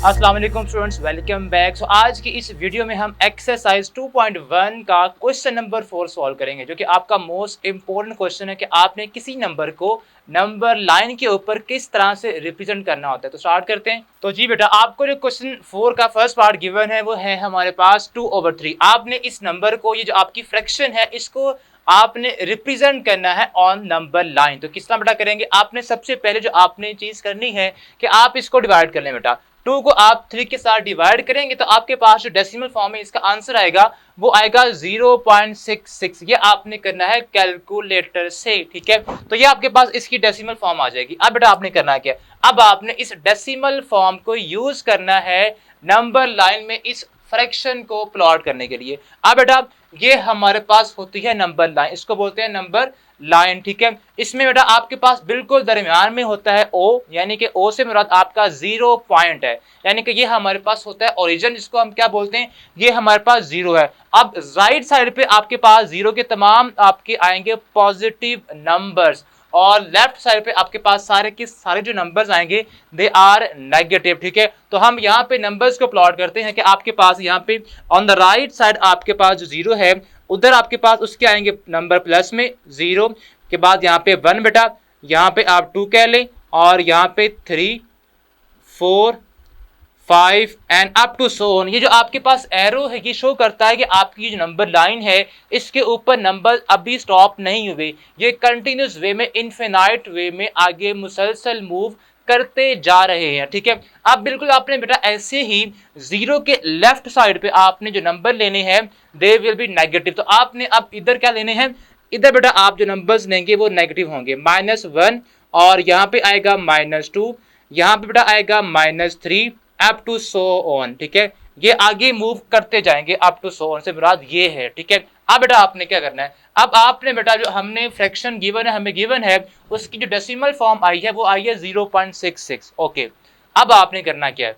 अस्सलाम वालेकुम students, welcome back. सो आज की इस वीडियो में हम एक्सरसाइज 2.1 का क्वेश्चन नंबर 4 सॉल्व करेंगे, जो कि आपका मोस्ट इंपॉर्टेंट क्वेश्चन है कि आपने किसी नंबर को नंबर लाइन के ऊपर किस तरह से रिप्रेजेंट करना होता है। तो स्टार्ट करते हैं। तो जी बेटा, आपको जो क्वेश्चन 4 का फर्स्ट पार्ट गिवन है वो है हमारे पास 2/3। आपने इस नंबर को, ये जो आपकी फ्रैक्शन है, इसको आपने रिप्रेजेंट करना है ऑन नंबर लाइन। तो किस तरह बेटा करेंगे? आपने सबसे पहले जो आपने चीज करनी है कि आप इसको डिवाइड कर लें बेटा। 2 को आप 3 के साथ डिवाइड करेंगे तो आपके पास जो डेसिमल फॉर्म है इसका आंसर आएगा वो आएगा 0.66। ये आपने करना है कैलकुलेटर से, ठीक है। तो ये आपके पास इसकी डेसिमल फॉर्म आ जाएगी। अब बेटा आपने करना क्या? अब आपने इस डेसिमल फॉर्म को यूज करना है नंबर लाइन में इस फ्रैक्शन को प्लॉट करने के लिए। अब बेटा ये हमारे पास होती है नंबर लाइन, इसको बोलते हैं नंबर लाइन, ठीक है। इसमें बेटा आपके पास बिल्कुल दरमियान में होता है ओ, यानी कि ओ से मुराद आपका 0 पॉइंट है, यानी कि ये हमारे पास होता है ओरिजिन, जिसको हम क्या बोलते हैं, ये हमारे पास 0 है। अब राइट साइड पे आपके पास 0 के तमाम आपके आएंगे पॉजिटिव नंबर्स, और लेफ्ट साइड पे आपके पास सारे के सारे जो नंबर्स आएंगे दे आर नेगेटिव, ठीक है। तो हम यहाँ पे नंबर्स को प्लॉट करते हैं कि आपके पास यहाँ पे ऑन द राइट साइड आपके पास जो 0 है, उधर आपके पास उसके आएंगे नंबर प्लस में 0 के बाद यहाँ पे 1 बेटा, यहाँ पे आप 2 कह लें, और यहाँ पे 3 4 5 and up to so on. ये जो आपके पास एरो है ये शो करता है कि आपकी जो नंबर लाइन है इसके ऊपर नंबर अभी स्टॉप नहीं हुए, ये कंटिन्यूस वे में, इनफिनाइट वे में आगे मुसलसल मूव करते जा रहे हैं, ठीक है। अब बिल्कुल आपने बेटा ऐसे ही 0 के लेफ्ट साइड पे आपने जो नंबर लेने हैं दे विल बी नेगेटिव। तो आपने अब इधर क्या लेने हैं? इधर बेटा आप जो नंबर्स लेंगे वो नेगेटिव होंगे, -1, और यहाँ पे आएगा -2, यहाँ पे बेटा आएगा -3 अप टू सो ऑन, ठीक है। ये आगे मूव करते जाएंगे अप टू सो ऑन से मुराद ये है, ठीक है। अब बेटा आपने क्या करना है? अब आपने बेटा जो हमने फ्रैक्शन गिवन है, हमें गिवन है उसकी जो डेसिमल फॉर्म आई है वो आई है 0.66, ओके। अब आपने करना क्या है?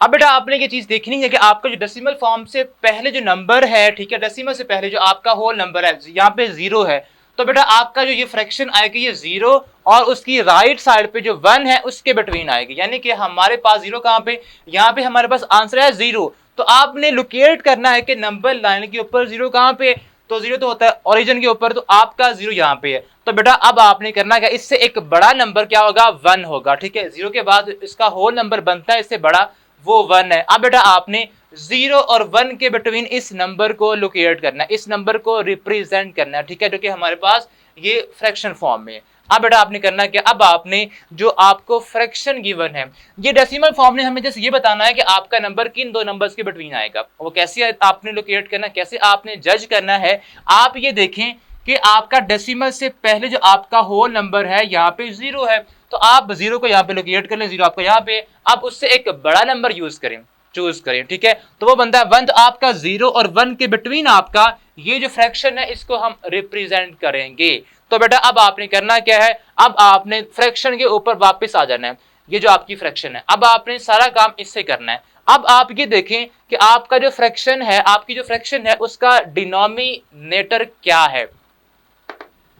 अब बेटा आपने ये चीज देखनी है कि आपका जो डेसिमल फॉर्म से पहले जो नंबर है, ठीक है, डेसिमल से पहले जो आपका होल नंबर है, यहाँ पे 0 है, तो बेटा आपका जो ये फ्रैक्शन आएगी ये 0 और उसकी राइट साइड पे जो 1 है उसके बिटवीन आएगी, यानी कि हमारे पास 0 कहाँ पे, यहाँ पे हमारे पास आंसर है 0। तो आपने लोकेट करना है कि नंबर लाइन के ऊपर 0 कहाँ पे, तो 0 तो होता है ओरिजिन के ऊपर, तो आपका 0 यहाँ पे है। तो बेटा अब आपने करना क्या? इससे एक बड़ा नंबर क्या होगा? 1 होगा, ठीक है। 0 के बाद इसका होल नंबर बनता है इससे बड़ा, वो 1 है। अब बेटा आपने 0 और 1 के बिटवीन इस नंबर को लोकेट करना है, इस नंबर को रिप्रेजेंट करना है, ठीक है, जो कि हमारे पास ये फ्रैक्शन फॉर्म में है। अब बेटा आपने करना क्या? अब आपने जो आपको फ्रैक्शन गिवन है, ये डेसिमल फॉर्म ने हमें जैसे ये बताना है कि आपका नंबर किन दो नंबर्स के बिटवीन आएगा, वो कैसे आपने लोकेट करना, कैसे आपने जज करना है। आप ये देखें कि आपका डेसिमल से पहले जो आपका होल नंबर है यहाँ पे 0 है, तो आप 0 को यहाँ पे लोकेट कर लें, 0 आपको यहाँ पे, आप उससे एक बड़ा नंबर यूज करें, चूज करें, ठीक है। तो वो बनता है 1। तो आपका 0 और 1 के बिटवीन आपका ये जो फ्रैक्शन है इसको हम रिप्रेजेंट करेंगे। तो बेटा अब आपने करना क्या है? अब आपने फ्रैक्शन के ऊपर वापस आ जाना है, ये जो आपकी फ्रैक्शन है, अब आपने सारा काम इससे करना है। अब आप ये देखें कि आपका जो फ्रैक्शन है, आपकी जो फ्रैक्शन है उसका डिनोमिनेटर क्या है?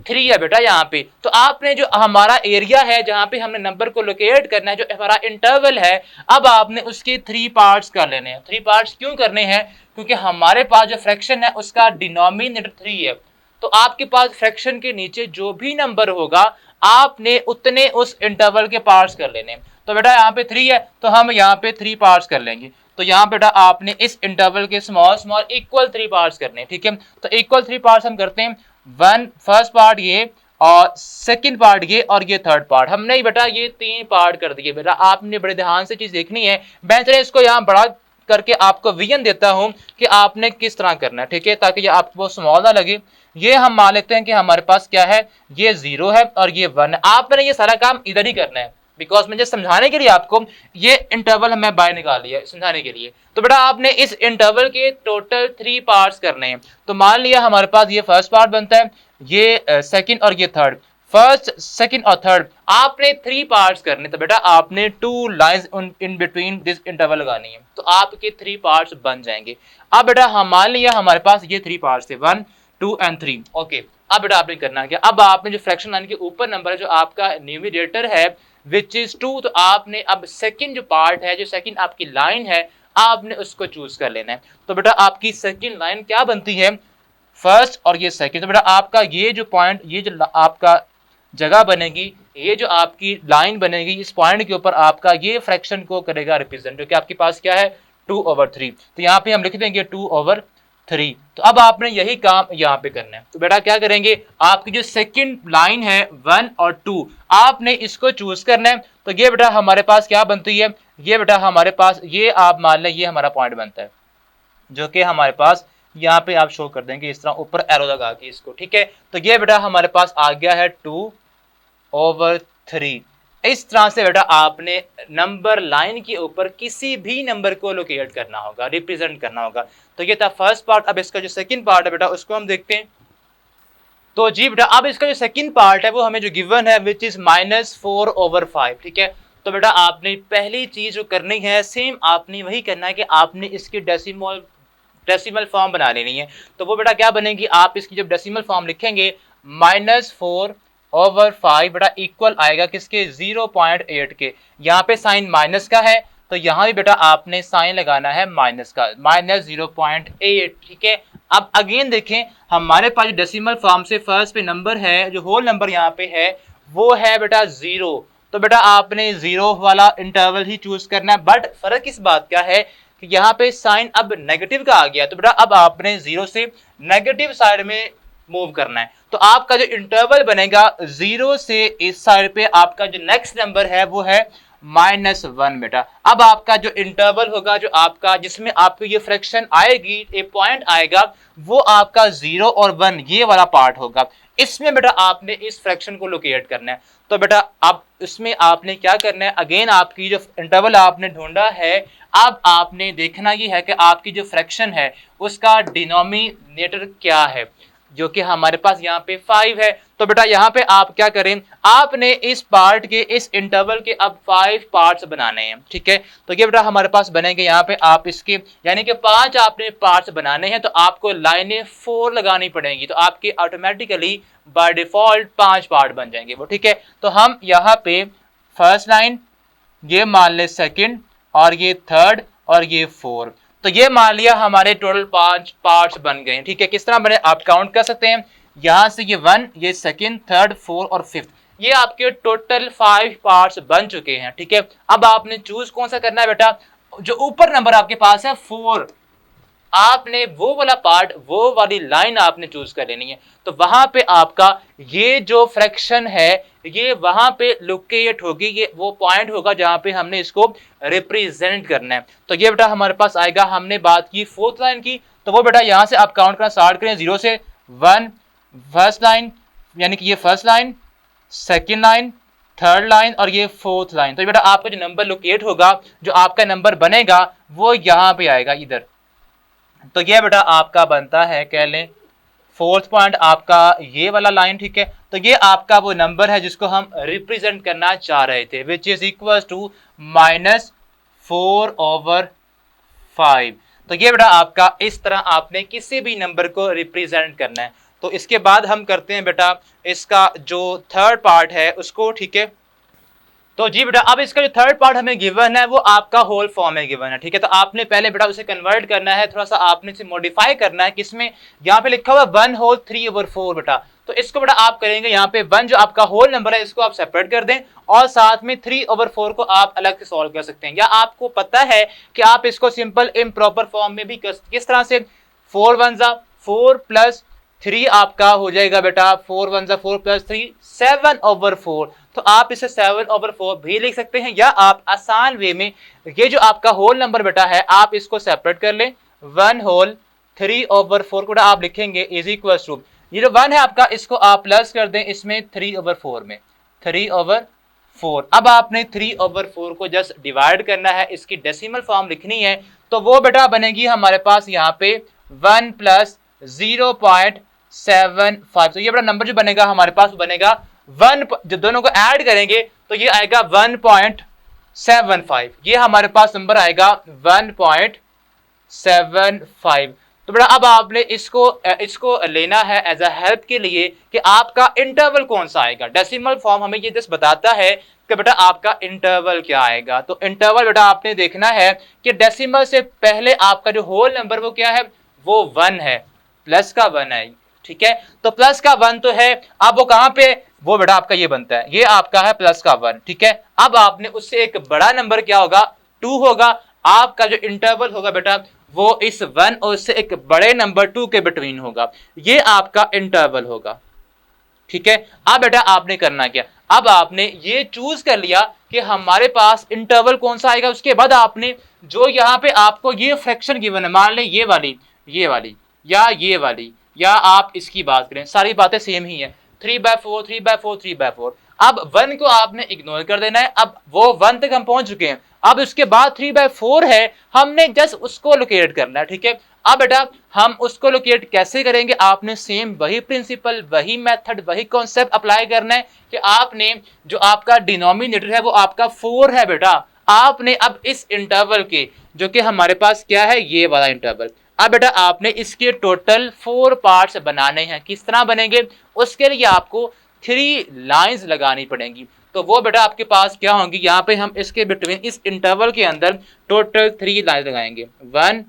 3 है बेटा यहाँ पे। तो आपने जो हमारा एरिया है जहाँ पे हमने नंबर को लोकेट करना है, जो हमारा इंटरवल है, अब आपने उसके 3 पार्ट्स कर लेने हैं। 3 पार्ट्स क्यों करने हैं? क्योंकि हमारे पास जो फ्रैक्शन है उसका डिनोमिनेटर 3 है। तो आपके पास फ्रैक्शन के नीचे जो भी नंबर होगा आपने उतने उस इंटरवल के पार्ट्स कर लेने। तो बेटा यहाँ पे 3 है तो हम यहाँ पे 3 पार्ट्स कर लेंगे। तो यहाँ बेटा आपने इस इंटरवल के स्मॉल स्मॉल इक्वल 3 पार्ट्स करने, ठीक है। तो इक्वल 3 पार्ट्स हम करते हैं, 1 फर्स्ट पार्ट ये, और सेकंड पार्ट ये, और ये थर्ड पार्ट। हमने बेटा ये 3 पार्ट कर दिए। बेटा आपने बड़े ध्यान से चीज देखनी है। मैं चले इसको यहाँ बड़ा करके आपको विजन देता हूं कि आपने किस तरह करना है, ठीक है, ताकि ये आपको स्मॉल ना लगे। ये हम मान लेते हैं कि हमारे पास क्या है, ये 0 है और ये 1 है। आपने ये सारा काम इधर ही करना है, बिकॉज मुझे समझाने के लिए आपको ये इंटरवल हमें बाहर निकाल लिया है समझाने के लिए। तो बेटा आपने इस इंटरवल के टोटल 3 पार्ट्स करने हैं। तो मान लिया हमारे पास ये फर्स्ट पार्ट बनता है, ये सेकंड और ये थर्ड, फर्स्ट सेकंड और थर्ड, आपने 3 पार्ट्स करने। तो बेटा आपने 2 lines in between this interval लगानी है, तो आपके 3 पार्ट्स बन जाएंगे। अब बेटा हम मान लिया हमारे पास ये 3 पार्ट्स थे, 1 2 and 3। ओके, अब बेटा आपने करना क्या, अब आपने जो फ्रैक्शन लाइन के ऊपर नंबर है जो आपका न्यूमरेटर है विच इज 2, तो आपने अब सेकंड जो पार्ट है, जो सेकंड आपकी लाइन है, आपने उसको चूज कर लेना है। तो बेटा आपकी सेकंड लाइन क्या बनती है, फर्स्ट और ये सेकंड। तो बेटा आपका ये जो पॉइंट, ये जो आपका जगह बनेगी, ये जो आपकी लाइन बनेगी, इस पॉइंट के ऊपर आपका ये फ्रैक्शन को करेगा रिप्रेजेंट, जो कि आपके पास क्या है 2/3। तो यहाँ पे हम लिख देंगे 2/3। तो अब आपने यही काम यहाँ पे करना है। तो बेटा क्या करेंगे, आपकी जो सेकंड लाइन है 1 और 2, आपने इसको चूज करना है। तो ये बेटा हमारे पास क्या बनती है, ये बेटा हमारे पास, ये आप मान लें ये हमारा पॉइंट बनता है, जो कि हमारे पास यहाँ पे आप शो कर देंगे इस तरह ऊपर एरो लगा के इसको, ठीक है। तो ये बेटा हमारे पास आ गया है 2/3। इस तरह से बेटा आपने नंबर लाइन के ऊपर किसी भी नंबर को लोकेट करना होगा, रिप्रेजेंट करना होगा। तो ये था फर्स्ट पार्ट। अब इसका जो सेकंड पार्ट है बेटा उसको हम देखते हैं। तो जी बेटा अब इसका जो सेकंड पार्ट है वो हमें जो गिवन है विच इज -4/5, ठीक है। तो बेटा आपने पहली चीज जो करनी है, सेम आपने वही करना है कि आपने इसकी डेसिमल फॉर्म बना लेनी है। तो वो बेटा क्या बनेगी, आप इसकी जब डेसिमल फॉर्म लिखेंगे -4/5 बेटा इक्वल आएगा किसके, 0.8 के। यहाँ पे साइन माइनस का है तो यहाँ भी बेटा आपने साइन लगाना है माइनस का, -0.8, ठीक है। अब अगेन देखें हमारे पास डेसिमल फॉर्म से फर्स्ट पे नंबर है, जो होल नंबर यहाँ पे है वो है बेटा 0। तो बेटा आपने 0 वाला इंटरवल ही चूज करना है। बट फर्क इस बात का है कि यहाँ पे साइन अब नेगेटिव का आ गया, तो बेटा अब आपने 0 से नेगेटिव साइड में मूव करना है। तो आपका जो इंटरवल बनेगा 0 से इस साइड पे आपका जो नेक्स्ट नंबर है वो है -1 बेटा। अब आपका जो इंटरवल होगा, जो आपका जिसमें आपको ये फ्रैक्शन आएगी, एक पॉइंट आएगा, वो आपका 0 और 1 ये वाला पार्ट होगा। इसमें बेटा आपने इस फ्रैक्शन को लोकेट करना है। तो बेटा अब इसमें आपने क्या करना है, अगेन आपकी जो इंटरवल आपने ढूंढा है, अब आपने देखना ये है कि आपकी जो फ्रैक्शन है उसका डिनोमिनेटर क्या है, जो कि हमारे पास यहाँ पे 5 है। तो बेटा यहाँ पे आप क्या करें, आपने इस पार्ट के, इस इंटरवल के अब 5 पार्ट्स बनाने हैं, ठीक है। तो ये बेटा हमारे पास बनेंगे यहाँ पे, आप इसके यानी कि 5 आपने पार्ट्स बनाने हैं, तो आपको लाइनें 4 लगानी पड़ेंगी। तो आपके ऑटोमेटिकली बाय डिफॉल्ट 5 पार्ट बन जाएंगे वो, ठीक है। तो हम यहाँ पे फर्स्ट लाइन, ये मान ले सेकेंड, और ये थर्ड, और ये 4, तो ये मान लिया हमारे टोटल 5 पार्ट्स बन गए, ठीक है। किस तरह बने आप काउंट कर सकते हैं, यहां से ये 1, ये सेकंड, थर्ड, 4 और 5, ये आपके टोटल 5 पार्ट्स बन चुके हैं, ठीक है। अब आपने चूज कौन सा करना है बेटा, जो ऊपर नंबर आपके पास है 4, आपने वो वाला पार्ट, वो वाली लाइन आपने चूज कर लेनी है। तो वहां पे आपका ये जो फ्रैक्शन है ये वहां पे लोकेट होगी, ये वो पॉइंट होगा जहां पे हमने इसको रिप्रेजेंट करना है। तो ये बेटा हमारे पास आएगा, हमने बात की फोर्थ लाइन की, तो वो बेटा यहां से आप काउंट करना स्टार्ट करें 0 से 1 फर्स्ट लाइन, यानी कि ये first line, second line, third line और ये फोर्थ लाइन। तो बेटा आपका जो नंबर लोकेट होगा, जो आपका नंबर बनेगा वो यहाँ पे आएगा इधर। तो ये बेटा आपका बनता है, कह लें फोर्थ पॉइंट आपका ये वाला लाइन, ठीक है। तो ये आपका वो नंबर है जिसको हम रिप्रेजेंट करना चाह रहे थे, विच इज इक्वल टू -4/5। तो ये बेटा आपका इस तरह आपने किसी भी नंबर को रिप्रेजेंट करना है। तो इसके बाद हम करते हैं बेटा इसका जो थर्ड पार्ट है उसको, ठीक है। तो जी बेटा अब इसका जो थर्ड पार्ट हमें गिवन है वो आपका होल फॉर्म में गिवन है, ठीक है। तो आपने पहले बेटा उसे कन्वर्ट करना है, थोड़ा सा आपने इसे मॉडिफाई करना है, किसमें, यहाँ पे लिखा हुआ 1/3/4 बेटा। तो इसको बेटा आप करेंगे, यहाँ पे 1 जो आपका होल नंबर है इसको आप सेपरेट कर दें, और साथ में 3/4 को आप अलग से सॉल्व कर सकते हैं। या आपको पता है कि आप इसको सिंपल इम्प्रॉपर फॉर्म में भी किस तरह से, 4 1 4 प्लस 3 आपका हो जाएगा बेटा, 4 1 4 प्लस 3 7/4। तो आप इसे 7/4 भी लिख सकते हैं, या आप आसान वे में ये जो आपका होल नंबर बेटा है आप इसको सेपरेट कर लें, 1/3/4 को आप लिखेंगे इज इक्वल टू, ये जो 1 है आपका इसको आप प्लस कर दें इसमें 3/4 में, 3/4। अब आपने 3/4 को जस्ट डिवाइड करना है, इसकी डेसिमल फॉर्म लिखनी है, तो वो बेटा बनेगी हमारे पास यहाँ पे 1 + 0.75। तो ये बड़ा नंबर जो बनेगा हमारे पास बनेगा 1, जब दोनों को ऐड करेंगे तो ये आएगा 1.75, ये हमारे पास नंबर आएगा 1.75। तो बेटा अब आपने इसको लेना है एज अ हेल्प के लिए कि आपका इंटरवल कौन सा आएगा। डेसिमल फॉर्म हमें ये जस्ट बताता है कि बेटा आपका इंटरवल क्या आएगा। तो इंटरवल बेटा आपने देखना है कि डेसिमल से पहले आपका जो होल नंबर वो क्या है, वो 1 है, प्लस का 1 है, ठीक है। तो प्लस का 1 तो है, अब वो कहां पे, वो बेटा आपका ये बनता है, ये आपका है प्लस का 1, ठीक है। अब आपने उससे एक बड़ा नंबर क्या होगा, 2 होगा। आपका जो इंटरवल होगा बेटा वो इस 1 और इससे एक बड़े नंबर 2 के बिटवीन होगा, ये आपका इंटरवल होगा, ठीक है। अब बेटा आपने करना क्या, अब आपने ये चूज कर लिया कि हमारे पास इंटरवल कौन सा आएगा। उसके बाद आपने जो यहाँ पे आपको ये फ्रैक्शन गिवन है, मान लें ये वाली या ये वाली, या आप इसकी बात करें, सारी बातें सेम ही है, 3/4 3/4 3/4। अब 1 को आपने इग्नोर कर देना है। अब वो 1 तक हम पहुंच चुके हैं, अब उसके बाद 3/4 है, हमने जस्ट उसको लोकेट करना है, ठीक है। अब बेटा हम उसको लोकेट कैसे करेंगे, आपने सेम वही प्रिंसिपल, वही मेथड, वही कॉन्सेप्ट अप्लाई करना है कि आपने जो आपका डिनोमिनेटर है वो आपका 4 है बेटा, आपने अब इस इंटरवल के जो कि हमारे पास क्या है, ये वाला इंटरवल, अब बेटा आपने इसके टोटल 4 पार्ट्स बनाने हैं। किस तरह बनेंगे, उसके लिए आपको 3 लाइंस लगानी पड़ेंगी। तो वो बेटा आपके पास क्या होंगी, यहाँ पे हम इसके बिटवीन इस इंटरवल के अंदर टोटल 3 लाइंस लगाएंगे, 1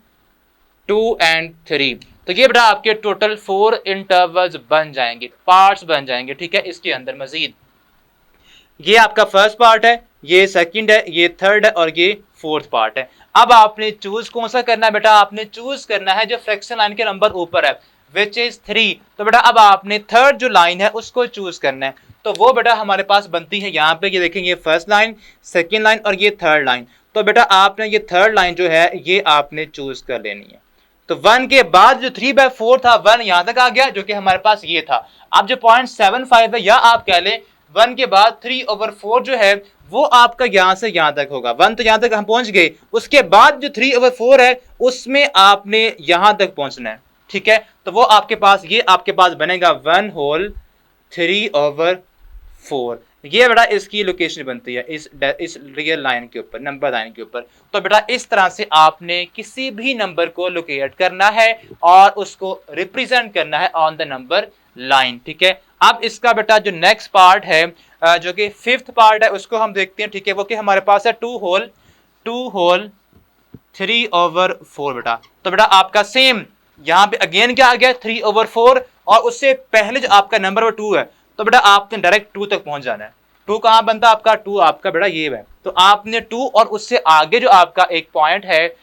2 एंड 3। तो ये बेटा आपके टोटल 4 इंटरवल्स बन जाएंगे, पार्ट्स बन जाएंगे, ठीक है। इसके अंदर मजीद ये आपका फर्स्ट पार्ट है, ये सेकंड है, ये थर्ड है और ये फोर्थ पार्ट है। अब आपने चूज कौन सा करना है बेटा, आपने चूज करना है जो फ्रैक्शन लाइन के नंबर ऊपर है, विच इज 3। तो बेटा अब आपने थर्ड जो लाइन है उसको चूज करना है। तो वो बेटा हमारे पास बनती है यहाँ पे, ये देखेंगे फर्स्ट लाइन, सेकेंड लाइन और ये थर्ड लाइन। तो बेटा आपने ये थर्ड लाइन जो है ये आपने चूज कर लेनी है। तो 1 के बाद जो 3/4 था, 1 यहां तक आ गया जो कि हमारे पास ये था। अब जो 0.75 है, या आप कह लें 1 के बाद 3/4 जो है वो आपका यहां से यहां तक होगा। 1 तो यहां तक हम पहुंच गए, उसके बाद जो 3/4 है उसमें आपने यहां तक पहुंचना है, ठीक है। तो वो आपके पास ये आपके पास बनेगा 1 होल 3/4। ये बेटा इसकी लोकेशन बनती है इस रियल लाइन के ऊपर, नंबर लाइन के ऊपर। तो बेटा इस तरह से आपने किसी भी नंबर को लोकेट करना है और उसको रिप्रेजेंट करना है ऑन द नंबर लाइन, ठीक है। अब इसका बेटा जो नेक्स्ट पार्ट है जो कि फिफ्थ पार्ट है उसको हम देखते हैं, ठीक है। वो कि हमारे पास है 2 होल 3/4 बेटा। तो बेटा आपका सेम यहाँ पे अगेन क्या आ गया, 3/4 और उससे पहले जो आपका नंबर वो 2 है। तो बेटा आपने डायरेक्ट 2 तक पहुंच जाना है। 2 कहां बनता है आपका, 2 आपका बेटा ये है। तो आपने 2 और उससे आगे जो आपका एक पॉइंट है,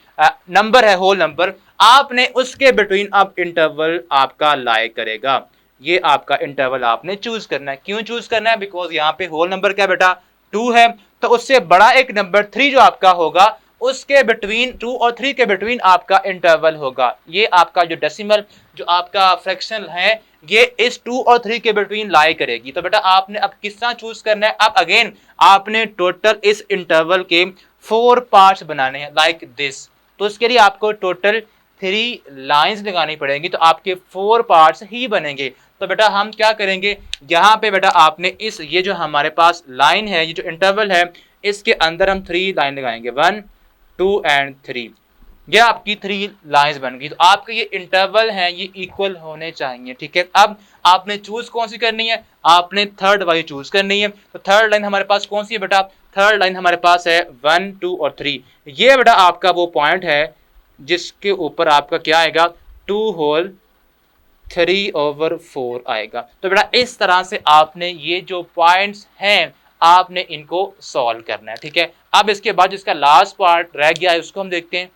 नंबर है, होल नंबर, आपने उसके बिटवीन अब इंटरवल आपका लाई करेगा। ये आपका इंटरवल आपने चूज करना है। क्यों चूज करना है, बिकॉज यहाँ पे होल नंबर क्या बेटा 2 है, तो उससे बड़ा एक नंबर 3 जो आपका होगा उसके बिटवीन 2 और 3 के बिटवीन आपका इंटरवल होगा। ये आपका जो डेसिमल जो आपका फ्रैक्शन है ये इस 2 और 3 के बिटवीन लाई करेगी। तो बेटा आपने अब किस तरह चूज करना है, अब अगेन आपने टोटल इस इंटरवल के 4 पार्ट्स बनाने हैं लाइक दिस। तो उसके लिए आपको टोटल 3 लाइंस लगानी पड़ेंगी, तो आपके 4 पार्ट्स ही बनेंगे। तो बेटा हम क्या करेंगे, यहाँ पे बेटा आपने इस ये जो हमारे पास लाइन है, ये जो इंटरवल है, इसके अंदर हम 3 लाइन लगाएंगे, 1 2 एंड 3। ये आपकी 3 लाइंस बन गई। तो आपके ये इंटरवल हैं ये इक्वल होने चाहिए, ठीक है। अब आपने चूज कौन सी करनी है, आपने थर्ड वाली चूज करनी है। तो थर्ड लाइन हमारे पास कौन सी है बेटा, थर्ड लाइन हमारे पास है 1 2 और 3। ये बेटा आपका वो पॉइंट है जिसके ऊपर आपका क्या आएगा, 2 होल 3/4 आएगा। तो बेटा इस तरह से आपने ये जो पॉइंट्स हैं आपने इनको सॉल्व करना है, ठीक है। अब इसके बाद जिसका लास्ट पार्ट रह गया है उसको हम देखते हैं।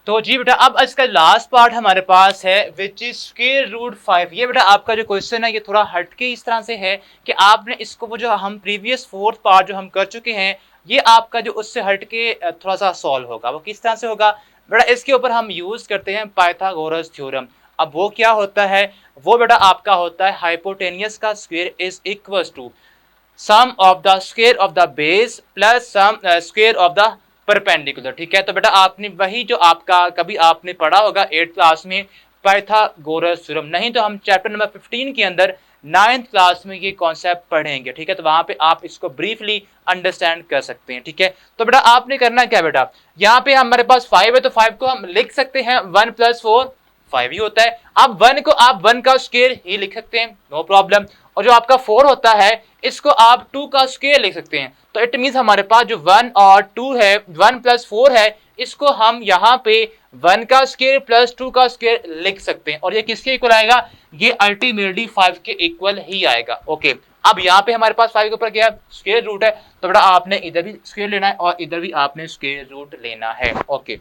तो जी बेटा अब इसका लास्ट पार्ट हमारे पास है विच इज √5। ये बेटा आपका जो क्वेश्चन है ये थोड़ा हटके इस तरह से है कि आपने इसको वो जो हम प्रीवियस फोर्थ पार्ट जो हम कर चुके हैं ये आपका जो उससे हटके थोड़ा सा सॉल्व होगा। वो किस तरह से होगा बेटा, इसके ऊपर हम यूज करते हैं पाइथागोरस थ्योरम। अब वो क्या होता है, वो बेटा आपका होता है हाइपोटेनियस का square is equals to sum of the square of the base plus sum square of the perpendicular, ठीक है। तो बेटा आपने वही जो आपका कभी आपने पढ़ा होगा 8th क्लास में पाइथागोरस थ्योरम, नहीं तो हम चैप्टर नंबर 15 के अंदर 9th क्लास में ये कॉन्सेप्ट पढ़ेंगे, ठीक है। तो वहां पे आप इसको ब्रीफली अंडरस्टैंड कर सकते हैं, ठीक है। तो बेटा आपने करना क्या बेटा, यहाँ पे हमारे पास 5 है तो 5 को हम लिख सकते हैं 1 + 4 5 ही होता है। अब 1 को आप 1 का स्क्वायर ही लिख सकते हैं, नो प्रॉब्लम। और जो आपका 4 होता है इसको आप 2 का स्क्वायर लिख सकते हैं। तो इट मींस हमारे पास जो 1 और 2 है, 1 + 4 है, इसको हम यहाँ पे 1 का स्क्वायर प्लस 2 का स्क्वायर लिख सकते हैं। और ये किसके इक्वल आएगा, ये अल्टीमेटली 5 के इक्वल ही आएगा। ओके, अब यहाँ पे हमारे पास 5 के ऊपर क्या है, स्क्वायर रूट है। तो बेटा आपने इधर भी स्क्वायर लेना है और इधर भी आपने स्क्वायर रूट लेना है। ओके,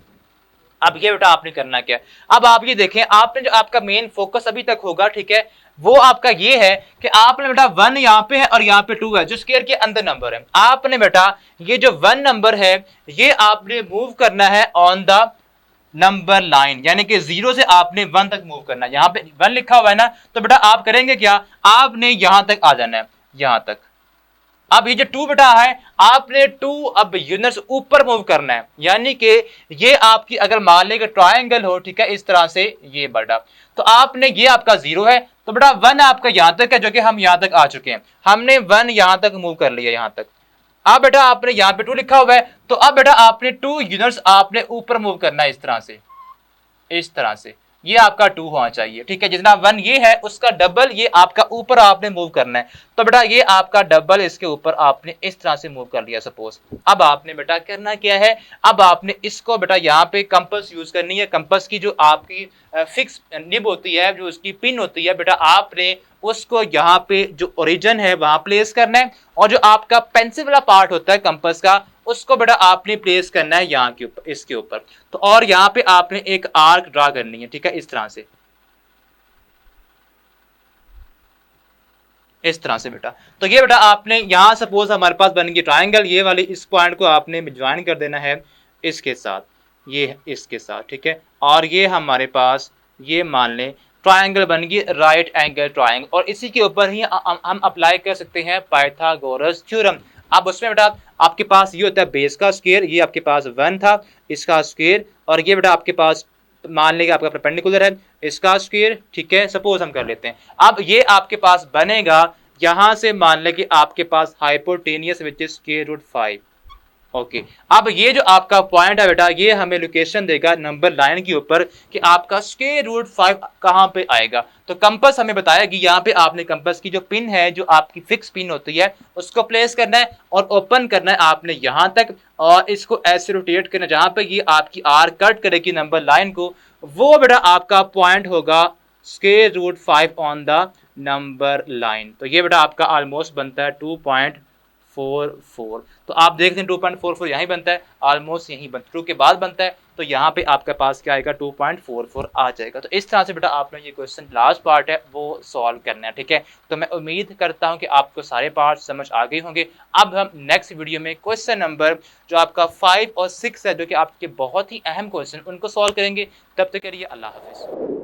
अब ये बेटा आपने करना क्या है, अब आप ये देखें, आपने जो आपका मेन फोकस अभी तक होगा, ठीक है, वो आपका ये है कि आपने बेटा 1 यहाँ पे है और यहाँ पे 2 है, जो स्क्वायर के अंदर नंबर है। आपने बेटा ये जो 1 नंबर है ये आपने मूव करना है ऑन द नंबर लाइन, यानी कि 0 से आपने 1 तक मूव करना है। यहाँ पे 1 लिखा हुआ है ना, तो बेटा आप करेंगे क्या, आपने यहां तक आ जाना है, यहां तक। अब ये जो 2 बेटा है, आपने 2 अब यूनिट्स ऊपर मूव करना है, यानी कि ये आपकी अगर मान लें कि ट्रायंगल हो, ठीक है, इस तरह से ये बेटा, तो आपने ये आपका 0 है, तो बेटा 1 आपका यहां तक है, जो कि हम यहां तक आ चुके हैं। हमने 1 यहां तक मूव कर लिया, यहां तक। अब बेटा आपने यहाँ पे 2 लिखा हुआ है, तो अब बेटा आपने 2 यूनिट्स आपने ऊपर मूव करना है, इस तरह से, इस तरह से। ये आपका 2 होना चाहिए, ठीक है। जितना 1 ये है उसका डबल ये आपका ऊपर आपने मूव करना है। तो बेटा ये आपका डबल इसके ऊपर आपने इस तरह से मूव कर लिया सपोज। अब आपने बेटा करना क्या है, अब आपने इसको बेटा यहाँ पे कंपास यूज करनी है। कंपास की जो आपकी फिक्स निब होती है, जो उसकी पिन होती है, बेटा आपने उसको यहाँ पे जो ओरिजिन है वहां प्लेस करना है, और जो आपका पेंसिल वाला पार्ट होता है कंपास का, उसको बेटा आपने प्लेस करना है यहाँ के ऊपर, इसके ऊपर। तो और यहाँ पे आपने एक आर्क ड्रा करनी है, ठीक है, इस तरह से, इस तरह से बेटा। तो ये बेटा आपने यहाँ सपोज हमारे पास बन गई ट्रायंगल, ये वाली इस पॉइंट को आपने ज्वाइन कर देना है इसके साथ, ये इसके साथ, ठीक है। और ये हमारे पास ये मान लें ट्रायंगल बन गई राइट एंगल ट्रायंगल, और इसी के ऊपर ही हम अप्लाई कर सकते हैं पाइथागोरस थ्योरम। अब उसमें बेटा आपके पास ये होता है बेस का स्क्वायर, ये आपके पास 1 था, इसका स्क्वायर, और ये बेटा आपके पास मान लेंगे आपका परपेंडिकुलर है, इसका स्क्वायर, ठीक है, सपोज हम कर लेते हैं। अब ये आपके पास बनेगा, यहां से मान लें कि आपके पास हाइपोटेनियस विच इज √5। ओके, अब ये जो आपका पॉइंट है बेटा, ये हमें लोकेशन देगा नंबर लाइन के ऊपर कि आपका √5 कहां पे आएगा। तो कंपास हमें बताया कि यहाँ पे आपने कंपास की जो पिन है, जो आपकी फिक्स पिन होती है, उसको प्लेस करना है और ओपन करना है आपने यहां तक, और इसको ऐसे रोटेट करना जहां पे ये आपकी आर कट करेगी नंबर लाइन को, वो बेटा आपका पॉइंट होगा √5 ऑन द नंबर लाइन। तो ये बेटा आपका ऑलमोस्ट बनता है 2.44। तो आप देखते हैं 2.44 यहीं बनता है, ऑलमोस्ट यहीं बनता, 2 के बाद बनता है, तो यहाँ पे आपके पास क्या आएगा, 2.44 आ जाएगा। तो इस तरह से बेटा आपने ये क्वेश्चन लास्ट पार्ट है वो सॉल्व करना है, ठीक है। तो मैं उम्मीद करता हूँ कि आपको सारे पार्ट समझ आ गए होंगे। अब हम नेक्स्ट वीडियो में क्वेश्चन नंबर जो आपका 5 और 6 है, जो कि आपके बहुत ही अहम क्वेश्चन, उनको सॉल्व करेंगे। तब तक के लिए अल्लाह हाफिज़।